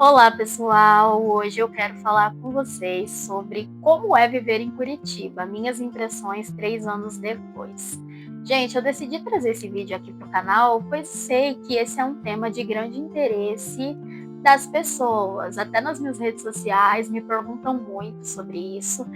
Olá, pessoal! Hoje eu quero falar com vocês sobre como é viver em Curitiba, minhas impressões 3 anos depois. Gente, eu decidi trazer esse vídeo aqui para o canal, pois sei que esse é um tema de grande interesse das pessoas. Até nas minhas redes sociais me perguntam muito sobre isso.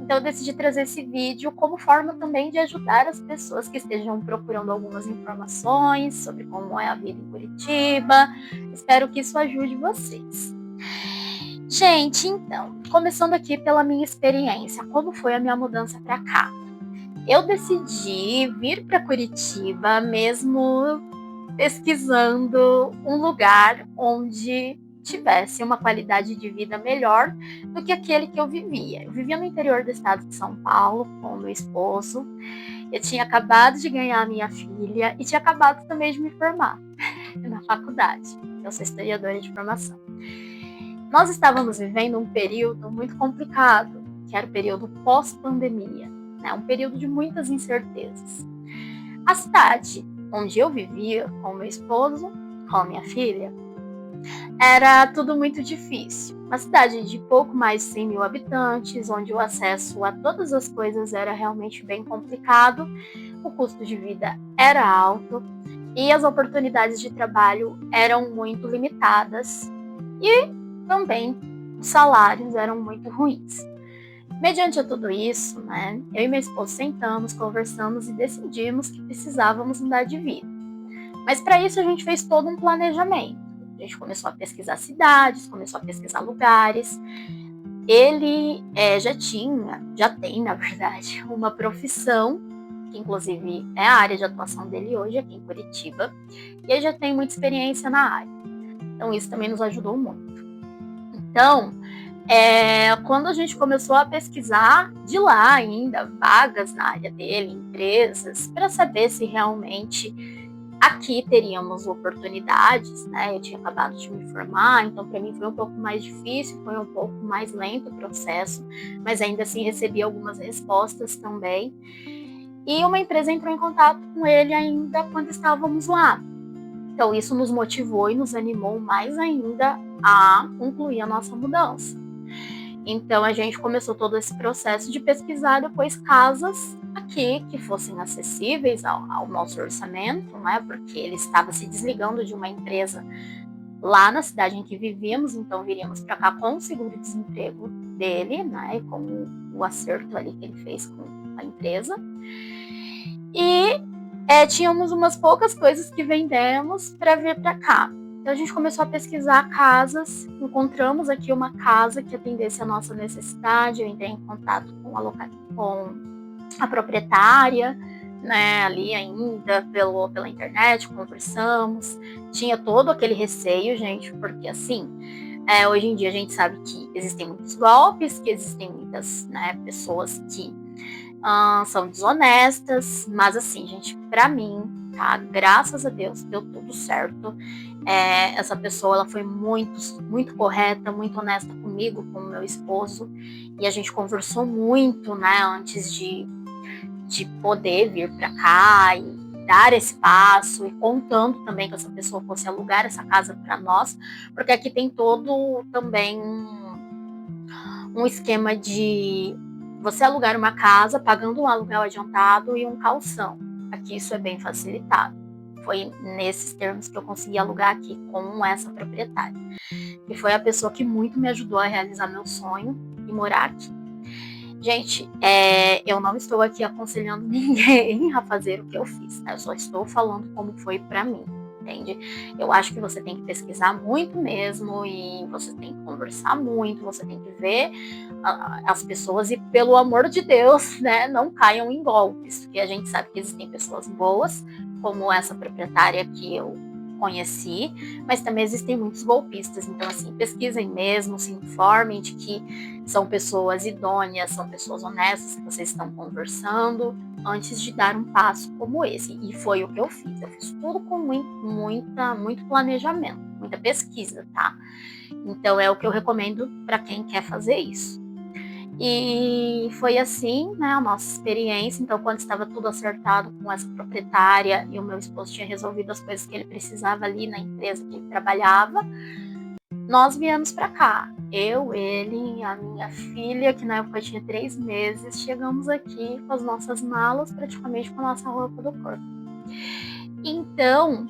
Então eu decidi trazer esse vídeo como forma também de ajudar as pessoas que estejam procurando algumas informações sobre como é a vida em Curitiba. Espero que isso ajude vocês. Gente, então, começando aqui pela minha experiência, como foi a minha mudança para cá? Eu decidi vir para Curitiba mesmo pesquisando um lugar onde tivesse uma qualidade de vida melhor do que aquele que eu vivia. Eu vivia no interior do estado de São Paulo com o meu esposo. Eu tinha acabado de ganhar a minha filha e tinha acabado também de me formar na faculdade. Eu sou historiadora de formação. Nós estávamos vivendo um período muito complicado, que era o período pós-pandemia, né? Um período de muitas incertezas. A cidade onde eu vivia com meu esposo, com a minha filha, era tudo muito difícil. Uma cidade de pouco mais de 100 mil habitantes, onde o acesso a todas as coisas era realmente bem complicado, o custo de vida era alto e as oportunidades de trabalho eram muito limitadas e também os salários eram muito ruins. Mediante tudo isso, né, eu e meu esposo sentamos, conversamos e decidimos que precisávamos mudar de vida. Mas para isso a gente fez todo um planejamento. A gente começou a pesquisar cidades, começou a pesquisar lugares. Ele já tem, na verdade, uma profissão, que inclusive é a área de atuação dele hoje aqui em Curitiba, e ele já tem muita experiência na área. Então isso também nos ajudou muito. Então, quando a gente começou a pesquisar de lá ainda, vagas na área dele, empresas, para saber se realmente aqui teríamos oportunidades, né? Eu tinha acabado de me formar, então para mim foi um pouco mais difícil, foi um pouco mais lento o processo, mas ainda assim recebi algumas respostas também. E uma empresa entrou em contato com ele ainda quando estávamos lá. Então isso nos motivou e nos animou mais ainda a concluir a nossa mudança. Então a gente começou todo esse processo de pesquisar depois casas aqui que fossem acessíveis ao nosso orçamento, né? Porque ele estava se desligando de uma empresa lá na cidade em que vivíamos, então viríamos para cá com o seguro-desemprego dele, né? E com o acerto ali que ele fez com a empresa. E tínhamos umas poucas coisas que vendemos para vir para cá. Então a gente começou a pesquisar casas, encontramos aqui uma casa que atendesse a nossa necessidade. Eu entrei em contato com a proprietária, né, ali ainda pela internet, conversamos. Tinha todo aquele receio, gente, porque assim, hoje em dia a gente sabe que existem muitos golpes, que existem muitas, né, pessoas que são desonestas, mas assim, gente, pra mim, tá? Graças a Deus, deu tudo certo. Essa pessoa, ela foi muito correta, muito honesta comigo, com o meu esposo, e a gente conversou muito, né, antes de poder vir pra cá e dar esse passo, e contando também que essa pessoa fosse alugar essa casa para nós, porque aqui tem todo também um esquema de você alugar uma casa pagando um aluguel adiantado e um calção. Aqui isso é bem facilitado. Foi nesses termos que eu consegui alugar aqui com essa proprietária. E foi a pessoa que muito me ajudou a realizar meu sonho e morar aqui. Gente, eu não estou aqui aconselhando ninguém a fazer o que eu fiz, tá? Eu só estou falando como foi para mim, entende? Eu acho que você tem que pesquisar muito mesmo e você tem que conversar muito, você tem que ver as pessoas e, pelo amor de Deus, né, não caiam em golpes, porque a gente sabe que existem pessoas boas, como essa proprietária que eu conheci, mas também existem muitos golpistas. Então, assim, pesquisem mesmo, se informem de que são pessoas idôneas, são pessoas honestas que vocês estão conversando antes de dar um passo como esse. E foi o que eu fiz. Eu fiz tudo com muito planejamento, muita pesquisa, tá? Então é o que eu recomendo para quem quer fazer isso. E foi assim, né, a nossa experiência. Então, quando estava tudo acertado com essa proprietária e o meu esposo tinha resolvido as coisas que ele precisava ali na empresa que ele trabalhava, nós viemos para cá. Eu, ele, a minha filha, que na época tinha 3 meses, chegamos aqui com as nossas malas, praticamente com a nossa roupa do corpo. Então,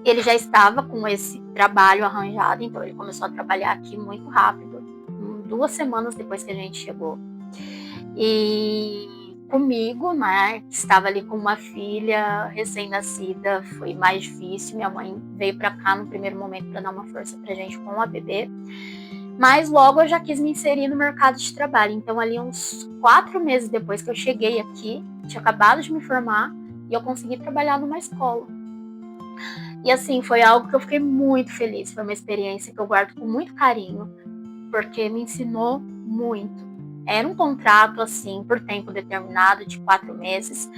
ele já estava com esse trabalho arranjado, então ele começou a trabalhar aqui muito rápido, 2 semanas depois que a gente chegou. E comigo, né, que estava ali com uma filha recém-nascida, foi mais difícil. Minha mãe veio para cá no primeiro momento para dar uma força pra gente com a bebê. Mas logo eu já quis me inserir no mercado de trabalho. Então, ali uns 4 meses depois que eu cheguei aqui, tinha acabado de me formar e eu consegui trabalhar numa escola. E assim, foi algo que eu fiquei muito feliz. Foi uma experiência que eu guardo com muito carinho, porque me ensinou muito. Era um contrato, assim, por tempo determinado, de 4 meses,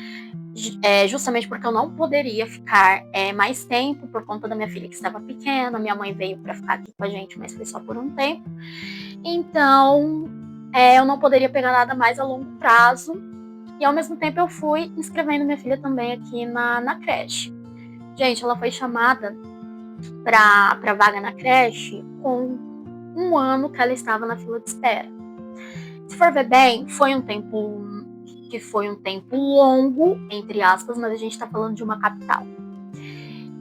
justamente porque eu não poderia ficar mais tempo por conta da minha filha que estava pequena. Minha mãe veio para ficar aqui com a gente, mas foi só por um tempo. Então, eu não poderia pegar nada mais a longo prazo. E ao mesmo tempo eu fui inscrevendo minha filha também aqui na creche. Gente, ela foi chamada para vaga na creche com 1 ano que ela estava na fila de espera. Se for ver bem, foi um tempo longo, entre aspas, mas a gente está falando de uma capital.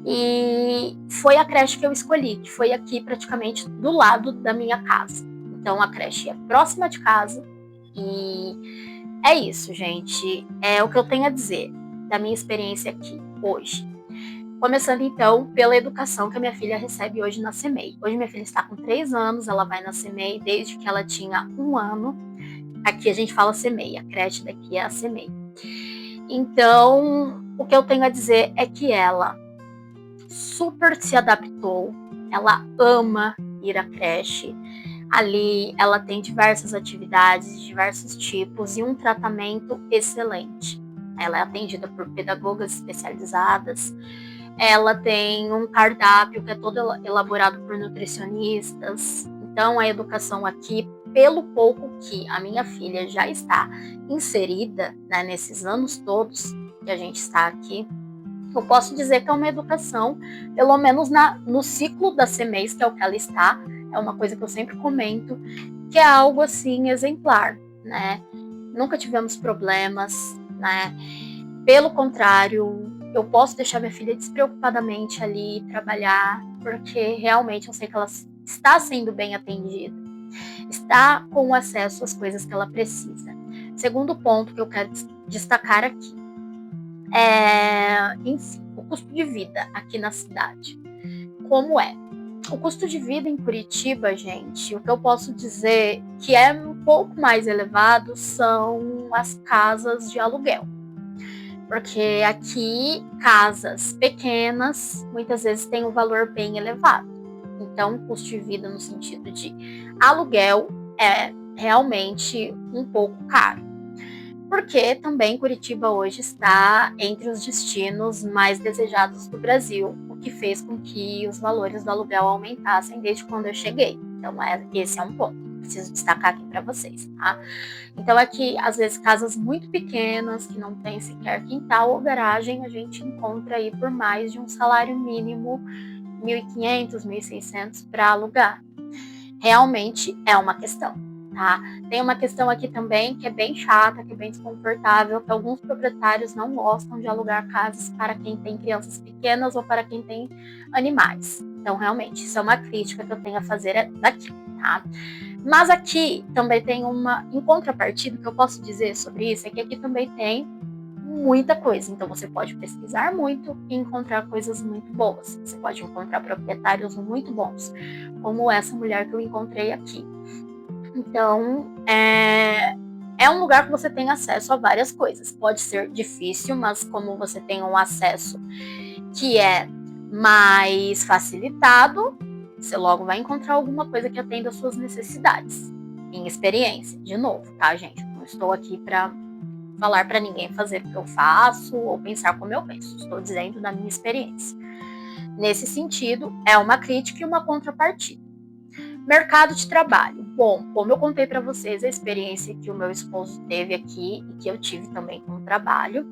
E foi a creche que eu escolhi, que foi aqui praticamente do lado da minha casa. Então a creche é próxima de casa e é isso, gente. É o que eu tenho a dizer da minha experiência aqui hoje. Começando então pela educação que a minha filha recebe hoje na CEMEI. Hoje minha filha está com 3 anos, ela vai na CEMEI desde que ela tinha 1 ano. Aqui a gente fala CEMEI, a creche daqui é a CEMEI. Então, o que eu tenho a dizer é que ela super se adaptou, ela ama ir à creche. Ali ela tem diversas atividades, diversos tipos e um tratamento excelente. Ela é atendida por pedagogas especializadas. Ela tem um cardápio que é todo elaborado por nutricionistas. Então, a educação aqui, pelo pouco que a minha filha já está inserida, né, nesses anos todos que a gente está aqui, eu posso dizer que é uma educação, pelo menos no ciclo da CEMEIs, que é o que ela está, é uma coisa que eu sempre comento, que é algo assim exemplar, né? Nunca tivemos problemas, né? Pelo contrário, eu posso deixar minha filha despreocupadamente ali trabalhar, porque realmente eu sei que ela está sendo bem atendida, está com acesso às coisas que ela precisa. Segundo ponto que eu quero destacar aqui enfim, o custo de vida aqui na cidade. Como é? O custo de vida em Curitiba, gente, o que eu posso dizer que é um pouco mais elevado são as casas de aluguel. Porque aqui, casas pequenas, muitas vezes têm um valor bem elevado. Então, o custo de vida no sentido de aluguel é realmente um pouco caro. Porque também Curitiba hoje está entre os destinos mais desejados do Brasil, o que fez com que os valores do aluguel aumentassem desde quando eu cheguei. Então, esse é um ponto que preciso destacar aqui para vocês, tá? Então, aqui, às vezes, casas muito pequenas, que não tem sequer quintal ou garagem, a gente encontra aí por mais de um salário mínimo, 1.500, 1.600 para alugar. Realmente é uma questão. Tá? Tem uma questão aqui também que é bem chata, que é bem desconfortável, que alguns proprietários não gostam de alugar casas para quem tem crianças pequenas ou para quem tem animais. Então, realmente, isso é uma crítica que eu tenho a fazer daqui, tá? Mas aqui também tem em contrapartida, que eu posso dizer sobre isso, é que aqui também tem muita coisa. Então, você pode pesquisar muito e encontrar coisas muito boas. Você pode encontrar proprietários muito bons, como essa mulher que eu encontrei aqui. Então, é um lugar que você tem acesso a várias coisas. Pode ser difícil, mas como você tem um acesso que é mais facilitado, você logo vai encontrar alguma coisa que atenda às suas necessidades. Em experiência, de novo, tá, gente? Não estou aqui para falar para ninguém fazer o que eu faço ou pensar como eu penso. Estou dizendo da minha experiência. Nesse sentido, é uma crítica e uma contrapartida. Mercado de trabalho. Bom, como eu contei para vocês a experiência que o meu esposo teve aqui e que eu tive também com o trabalho,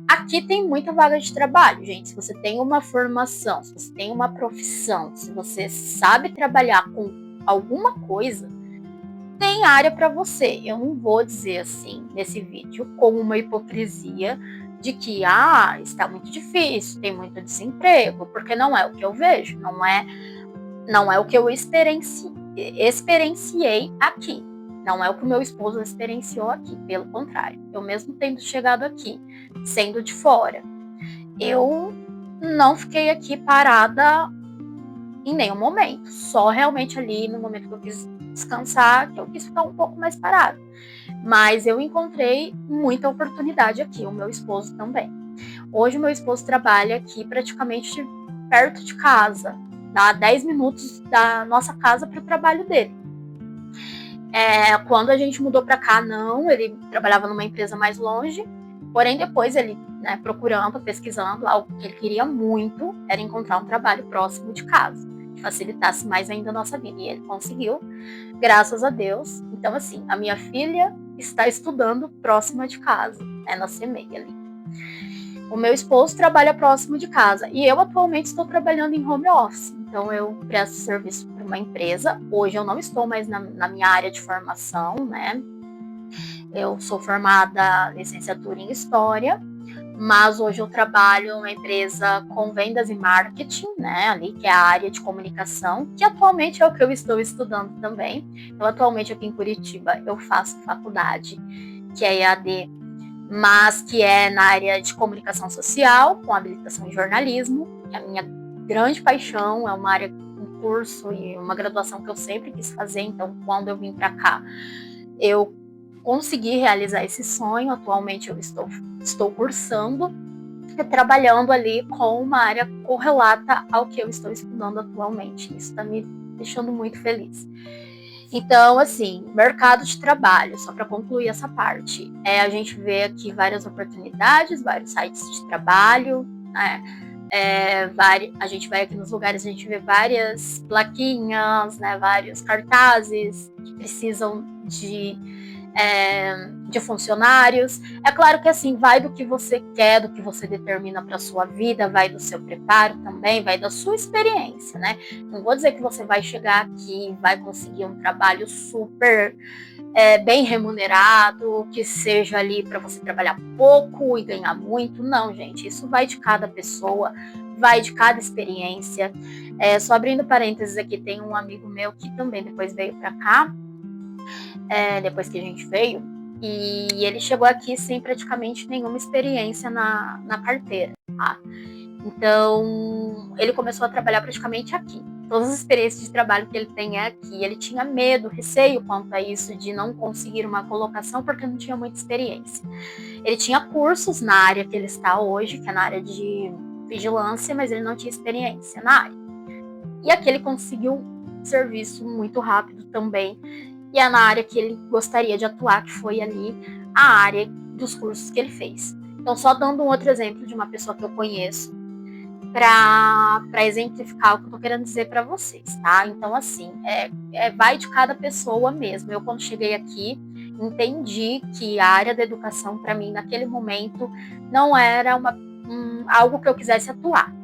Aqui tem muita vaga de trabalho, gente. Se você tem uma formação, se você tem uma profissão, se você sabe trabalhar com alguma coisa, tem área para você. Eu não vou dizer assim nesse vídeo como uma hipocrisia de que está muito difícil, tem muito desemprego, porque não é o que eu vejo, não é o que eu experienciei aqui. Não é o que o meu esposo experienciou aqui, pelo contrário. Eu mesmo tendo chegado aqui, sendo de fora, eu não fiquei aqui parada em nenhum momento. Só realmente ali no momento que eu quis descansar, que eu quis ficar um pouco mais parada. Mas eu encontrei muita oportunidade aqui, o meu esposo também. Hoje o meu esposo trabalha aqui praticamente perto de casa, dá 10 minutos da nossa casa para o trabalho dele. Quando a gente mudou para cá, não, ele trabalhava numa empresa mais longe, porém depois ele, procurando, pesquisando, algo que ele queria muito era encontrar um trabalho próximo de casa, que facilitasse mais ainda a nossa vida, e ele conseguiu, graças a Deus. Então, assim, a minha filha está estudando próxima de casa, na CEMEI ali. O meu esposo trabalha próximo de casa e eu atualmente estou trabalhando em home office. Então eu presto serviço para uma empresa. Hoje eu não estou mais na minha área de formação, né? Eu sou formada licenciatura em História, mas hoje eu trabalho numa empresa com vendas e marketing, né? Ali que é a área de comunicação, que atualmente é o que eu estou estudando também. Então atualmente aqui em Curitiba eu faço faculdade, que é EAD, mas que é na área de comunicação social, com habilitação em jornalismo, que é a minha grande paixão, é uma área, um curso e uma graduação que eu sempre quis fazer. Então, quando eu vim para cá, eu consegui realizar esse sonho. Atualmente eu estou cursando e trabalhando ali com uma área correlata ao que eu estou estudando atualmente. Isso está me deixando muito feliz. Então, assim, mercado de trabalho, só para concluir essa parte, a gente vê aqui várias oportunidades, vários sites de trabalho, né? A gente vai aqui nos lugares, a gente vê várias plaquinhas, né? Vários cartazes que precisam de funcionários. É claro que assim, vai do que você quer, do que você determina para sua vida, vai do seu preparo também, vai da sua experiência, né? Não vou dizer que você vai chegar aqui e vai conseguir um trabalho super bem remunerado, que seja ali para você trabalhar pouco e ganhar muito. Não, gente, isso vai de cada pessoa, vai de cada experiência. Só abrindo parênteses aqui, tem um amigo meu que também depois veio para cá, depois que a gente veio, e ele chegou aqui sem praticamente nenhuma experiência na carteira, tá? Então, ele começou a trabalhar praticamente aqui. Todas as experiências de trabalho que ele tem é aqui. Ele tinha medo, receio quanto a isso, de não conseguir uma colocação porque não tinha muita experiência. Ele tinha cursos na área que ele está hoje, que é na área de vigilância, mas ele não tinha experiência na área. E aqui ele conseguiu serviço muito rápido também, e é na área que ele gostaria de atuar, que foi ali a área dos cursos que ele fez. Então, só dando um outro exemplo de uma pessoa que eu conheço, para exemplificar o que eu tô querendo dizer para vocês, tá? Então, assim, vai de cada pessoa mesmo. Eu, quando cheguei aqui, entendi que a área da educação, para mim, naquele momento, não era algo que eu quisesse atuar.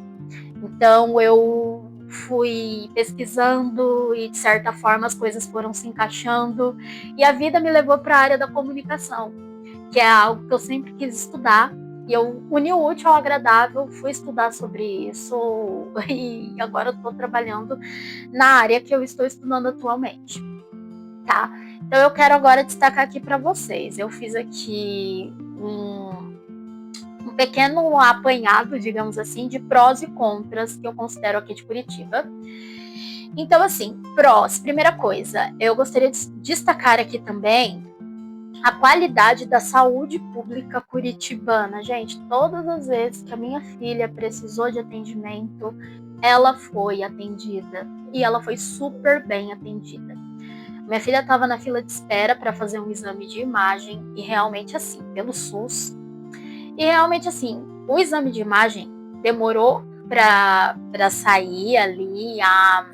Então, eu fui pesquisando e, de certa forma, as coisas foram se encaixando e a vida me levou para a área da comunicação, que é algo que eu sempre quis estudar. E eu uni o útil ao agradável, fui estudar sobre isso e agora eu estou trabalhando na área que eu estou estudando atualmente, tá? Então eu quero agora destacar aqui para vocês. Eu fiz aqui um pequeno apanhado, digamos assim, de prós e contras que eu considero aqui de Curitiba. Então, assim, prós, primeira coisa, eu gostaria de destacar aqui também a qualidade da saúde pública curitibana. Gente, todas as vezes que a minha filha precisou de atendimento, ela foi atendida e ela foi super bem atendida. Minha filha estava na fila de espera para fazer um exame de imagem e realmente assim, pelo SUS. E realmente assim, o exame de imagem demorou para sair ali a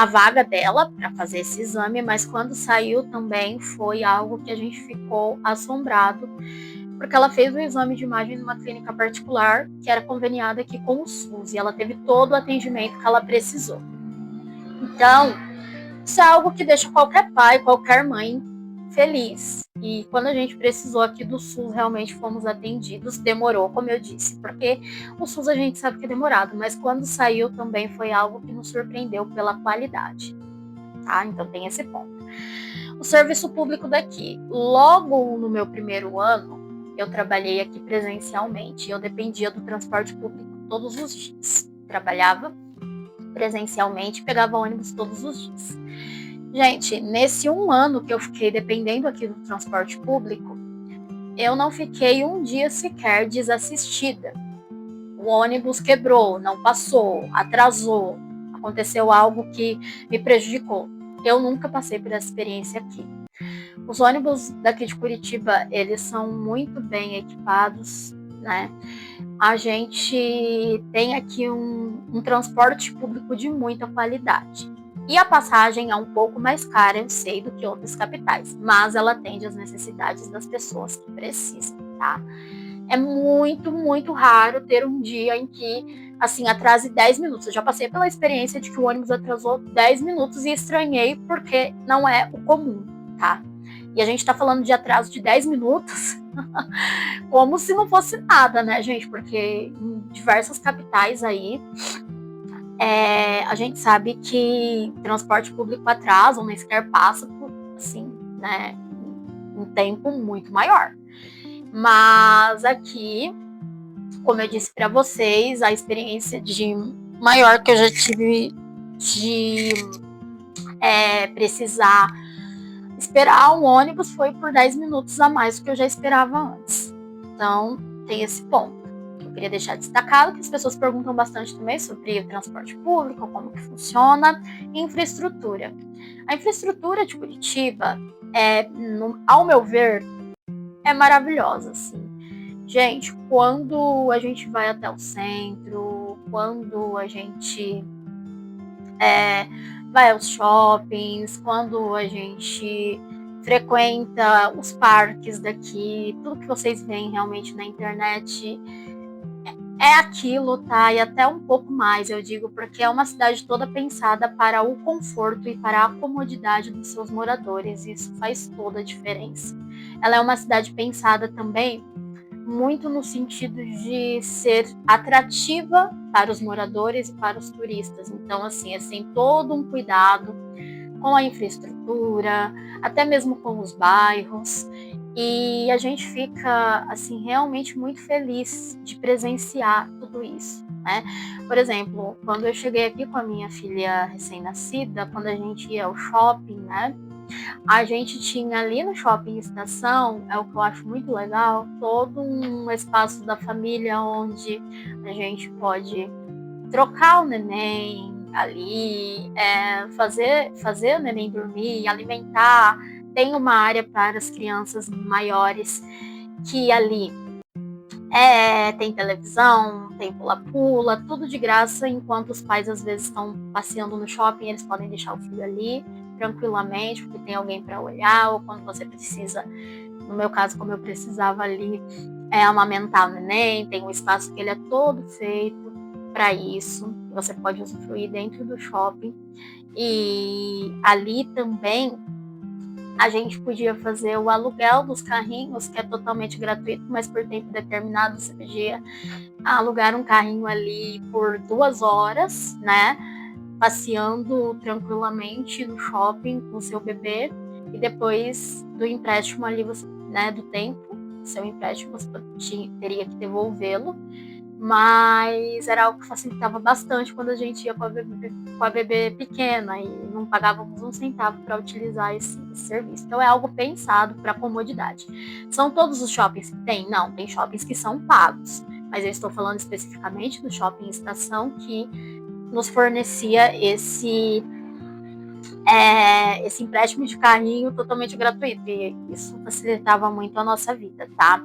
vaga dela para fazer esse exame, mas quando saiu também foi algo que a gente ficou assombrado, porque ela fez o exame de imagem numa clínica particular que era conveniada aqui com o SUS, e ela teve todo o atendimento que ela precisou. Então, isso é algo que deixa qualquer pai, qualquer mãe feliz. E quando a gente precisou aqui do SUS, realmente fomos atendidos. Demorou, como eu disse, porque o SUS a gente sabe que é demorado, mas quando saiu também foi algo que nos surpreendeu pela qualidade, tá? Então tem esse ponto. O serviço público daqui. Logo no meu primeiro ano, eu trabalhei aqui presencialmente. Eu dependia do transporte público todos os dias. Trabalhava presencialmente, pegava ônibus todos os dias. Gente, nesse um ano que eu fiquei dependendo aqui do transporte público, eu não fiquei um dia sequer desassistida. O ônibus quebrou, não passou, atrasou, aconteceu algo que me prejudicou. Eu nunca passei por essa experiência aqui. Os ônibus daqui de Curitiba, eles são muito bem equipados, né? A gente tem aqui um transporte público de muita qualidade. E a passagem é um pouco mais cara, eu sei, do que outras capitais, mas ela atende às necessidades das pessoas que precisam, tá? É muito, muito raro ter um dia em que, assim, atrase 10 minutos. Eu já passei pela experiência de que o ônibus atrasou 10 minutos e estranhei porque não é o comum, tá? E a gente tá falando de atraso de 10 minutos como se não fosse nada, né, gente? Porque em diversas capitais aí, a gente sabe que transporte público atrasa ou nem sequer passa por, assim, né, um tempo muito maior. Mas aqui, como eu disse para vocês, a experiência de maior que eu já tive de precisar esperar um ônibus foi por 10 minutos a mais do que eu já esperava antes. Então, tem esse ponto. Eu queria deixar destacado que as pessoas perguntam bastante também sobre o transporte público, como que funciona, e infraestrutura. A infraestrutura de Curitiba, ao meu ver, é maravilhosa, assim. Gente, quando a gente vai até o centro, quando a gente vai aos shoppings, quando a gente frequenta os parques daqui, tudo que vocês veem realmente na internet é aquilo, tá? E até um pouco mais, eu digo, porque é uma cidade toda pensada para o conforto e para a comodidade dos seus moradores, e isso faz toda a diferença. Ela é uma cidade pensada também muito no sentido de ser atrativa para os moradores e para os turistas. Então, assim, todo um cuidado com a infraestrutura, até mesmo com os bairros. E a gente fica, assim, realmente muito feliz de presenciar tudo isso, né? Por exemplo, quando eu cheguei aqui com a minha filha recém-nascida, quando a gente ia ao shopping, né? A gente tinha ali no Shopping Estação, é o que eu acho muito legal, todo um espaço da família onde a gente pode trocar o neném ali, fazer o neném dormir, alimentar. Tem uma área para as crianças maiores que ali tem televisão, tem pula-pula, tudo de graça, enquanto os pais às vezes estão passeando no shopping, eles podem deixar o filho ali tranquilamente, porque tem alguém para olhar, ou quando você precisa, no meu caso, como eu precisava ali, amamentar o neném, tem um espaço que ele é todo feito para isso, você pode usufruir dentro do shopping. E ali também a gente podia fazer o aluguel dos carrinhos, que é totalmente gratuito, mas por tempo determinado você podia alugar um carrinho ali por 2 horas, né? Passeando tranquilamente no shopping com o seu bebê, e depois do empréstimo ali, né, do tempo, seu empréstimo, você teria que devolvê-lo, mas era algo que facilitava bastante quando a gente ia com a bebê pequena e não pagávamos um centavo para utilizar esse serviço. Então é algo pensado para comodidade. São todos os shoppings que tem? Não, tem shoppings que são pagos, mas eu estou falando especificamente do Shopping Estação, que nos fornecia esse empréstimo de carrinho totalmente gratuito, e isso facilitava muito a nossa vida, tá?